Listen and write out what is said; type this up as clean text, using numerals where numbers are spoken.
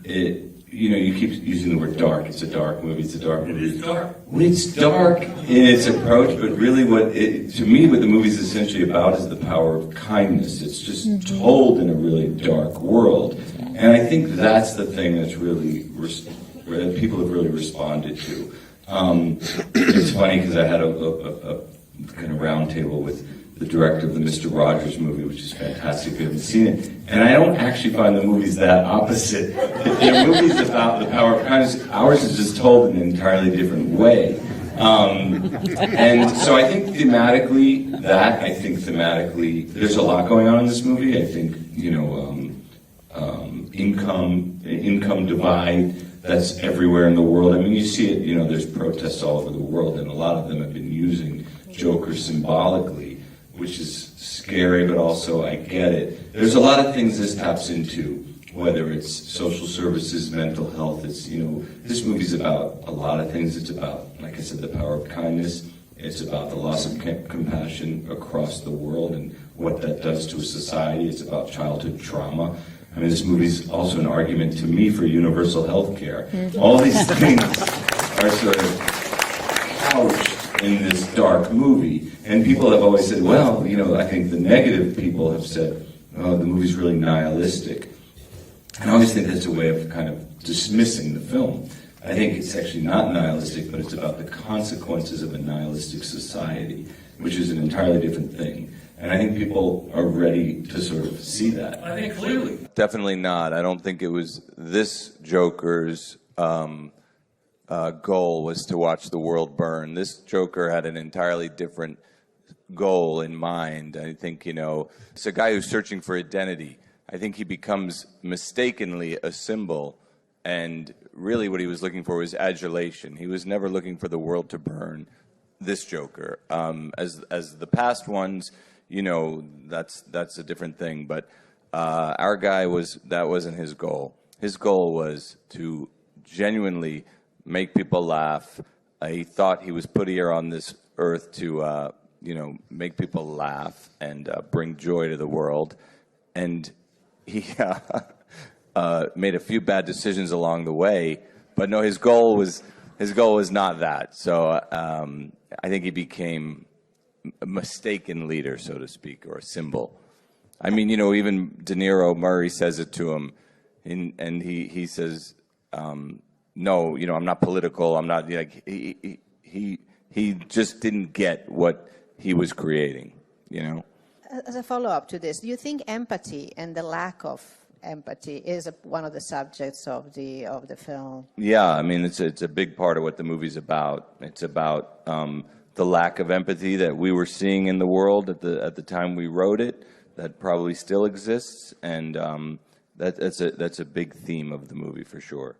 you keep using the word dark. It's a dark movie. It's a dark movie. It is dark. It's dark in its approach, but really to me, what the movie's essentially about is the power of kindness. It's just told in a really dark world. And I think that's the thing that's really, that people have really responded to. It's funny because I had a kind of round table with the director of the Mr. Rogers movie, which is fantastic if you haven't seen it. And I don't actually find the movies that opposite. They're movies about the power of kindness. Ours is just told in an entirely different way. And so I think thematically, there's a lot going on in this movie. I think, income divide, that's everywhere in the world. I mean, you see it, there's protests all over the world, and a lot of them have been using Joker symbolically, which is scary, but also I get it. There's a lot of things this taps into, whether it's social services, mental health. It's, this movie's about a lot of things. It's about, like I said, the power of kindness. It's about the loss of compassion across the world and what that does to a society. It's about childhood trauma. I mean, this movie's also an argument to me for universal health care. All these things are sort of couched in this dark movie. And people have always said, well, I think the negative people have said, oh, the movie's really nihilistic. And I always think that's a way of kind of dismissing the film. I think it's actually not nihilistic, but it's about the consequences of a nihilistic society, which is an entirely different thing. And I think people are ready to sort of see that. I think clearly. Definitely not. I don't think it was this Joker's goal was to watch the world burn. This Joker had an entirely different goal in mind. I think, it's a guy who's searching for identity. I think he becomes mistakenly a symbol, and really what he was looking for was adulation. He was never looking for the world to burn. This Joker, as the past ones, that's a different thing. But our guy that wasn't his goal. His goal was to genuinely make people laugh. He thought he was put here on this earth to make people laugh and bring joy to the world. And he made a few bad decisions along the way, but no, his goal was not that. So I think he became a mistaken leader, so to speak, or a symbol. I mean, even De Niro, Murray says it to him, and he says, no, I'm not political. I'm not like he just didn't get what he was creating, As a follow-up to this, do you think empathy and the lack of empathy is one of the subjects of the film? Yeah, I mean, it's a big part of what the movie's about. It's about the lack of empathy that we were seeing in the world at the time we wrote it, that probably still exists, and that's a big theme of the movie for sure.